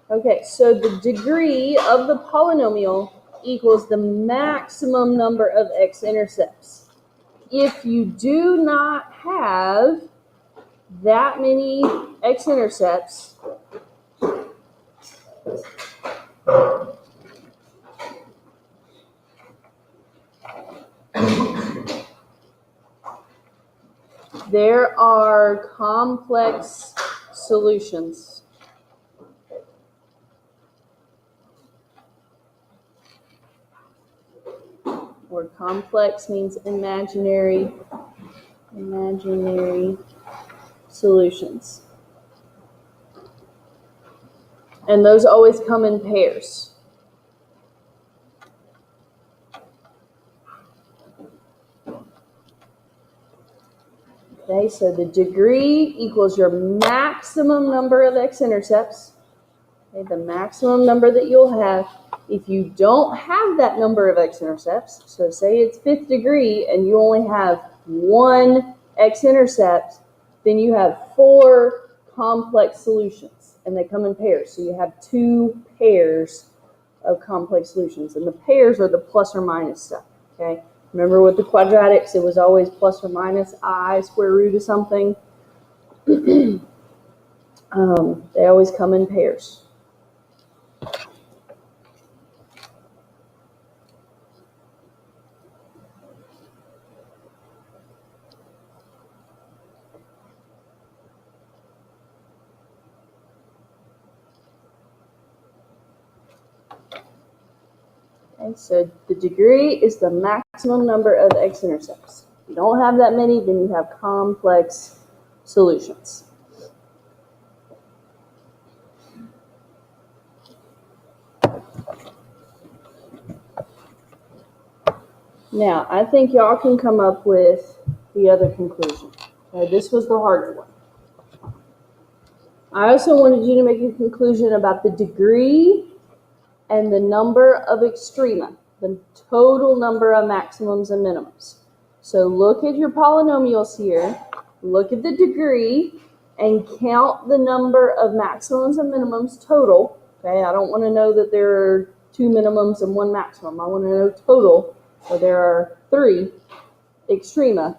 Okay, so the degree of the polynomial equals the maximum number of x-intercepts. If you do not have that many x-intercepts, there are complex solutions. Or complex means imaginary solutions. And those always come in pairs. Okay, so the degree equals your maximum number of x-intercepts. Okay, the maximum number that you'll have. If you don't have that number of x-intercepts, so say it's fifth degree and you only have one x-intercept, then you have 4 complex solutions, and they come in pairs. So you have 2 pairs of complex solutions, and the pairs are the plus or minus stuff, okay? Remember with the quadratics, it was always plus or minus I square root of something. They always come in pairs. Okay, so the degree is the maximum number of x-intercepts. If you don't have that many, then you have complex solutions. Now, I think y'all can come up with the other conclusion. Okay, this was the harder one. I also wanted you to make a conclusion about the degree and the number of extrema, the total number of maximums and minimums. So look at your polynomials here, look at the degree, and count the number of maximums and minimums total. Okay, I don't want to know that there are 2 minimums and 1 maximum. I want to know total, so there are 3 extrema.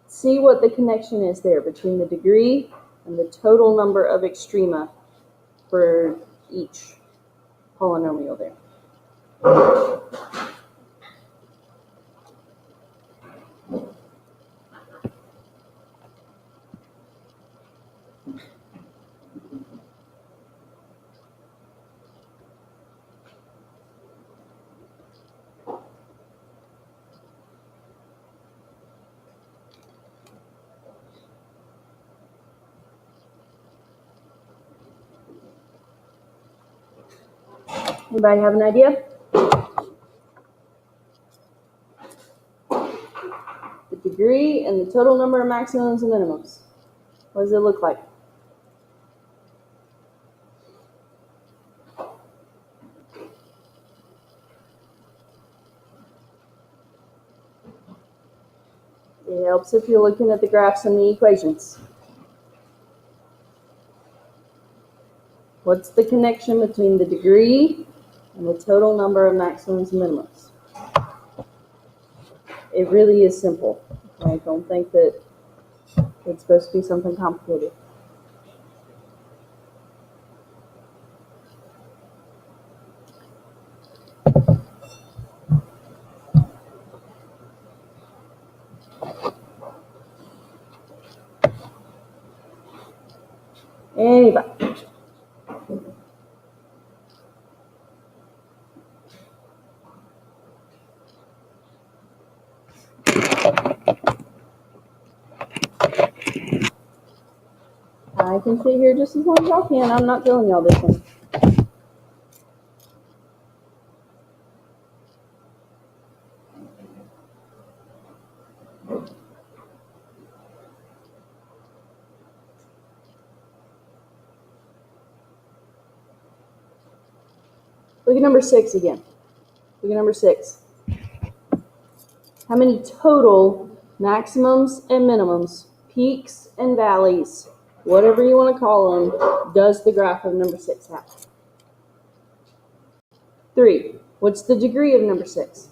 See what the connection is there between the degree and the total number of extrema for each polynomial there. Anybody have an idea? The degree and the total number of maximums and minimums. What does it look like? It helps if you're looking at the graphs and the equations. What's the connection between the degree and the total number of maximums and minimums? It really is simple. I don't think that it's supposed to be something complicated. Anybody? I can sit here just as long as y'all can. I'm not telling y'all this one. Look at number 6 again. Look at number 6. How many total maximums and minimums, peaks and valleys, whatever you want to call them, does the graph of number 6 have? 3. What's the degree of number 6?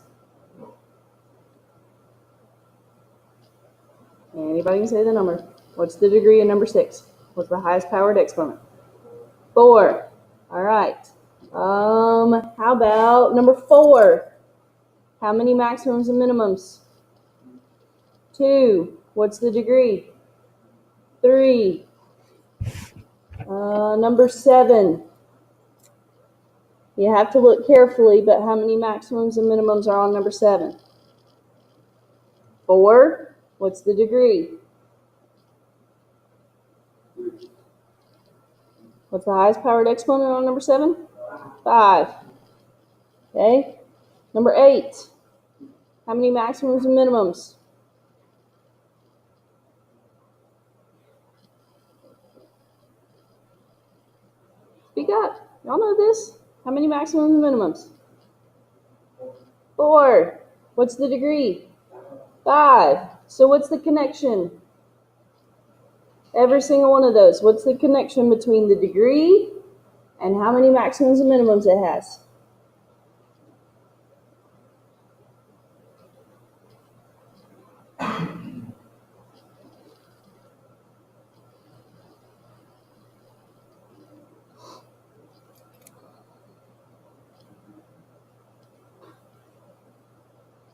Anybody can say the number. What's the degree of number 6? What's the highest powered exponent? 4. All right. How about number 4? How many maximums and minimums? 2. What's the degree? 3. Number 7. You have to look carefully, but how many maximums and minimums are on number 7? 4. What's the degree? What's the highest powered exponent on number 7? 5. Okay. Number 8. How many maximums and minimums? Speak up. Y'all know this. How many maximums and minimums? 4. What's the degree? 5. So what's the connection? Every single one of those. What's the connection between the degree and how many maximums and minimums it has?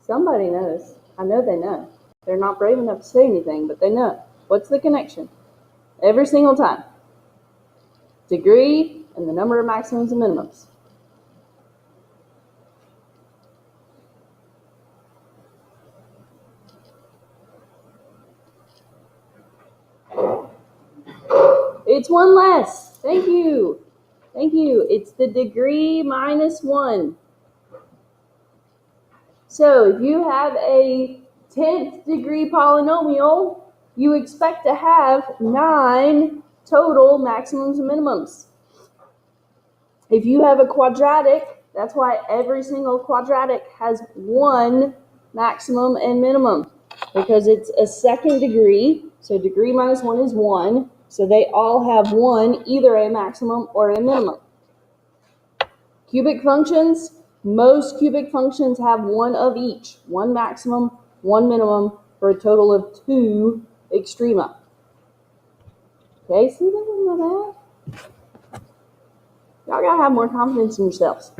Somebody knows. I know they know. They're not brave enough to say anything, but they know. What's the connection? Every single time. Degree and the number of maximums and minimums. It's 1 less. Thank you. Thank you. It's the degree minus 1. So if you have a 10th degree polynomial, you expect to have 9 total maximums and minimums. If you have a quadratic, that's why every single quadratic has 1 maximum and minimum, because it's a 2nd degree, so degree minus 1 is 1, so they all have 1, either a maximum or a minimum. Cubic functions, most cubic functions have 1 of each, 1 maximum, 1 minimum, for a total of 2 extrema. Okay, see that? Y'all gotta have more confidence in yourselves.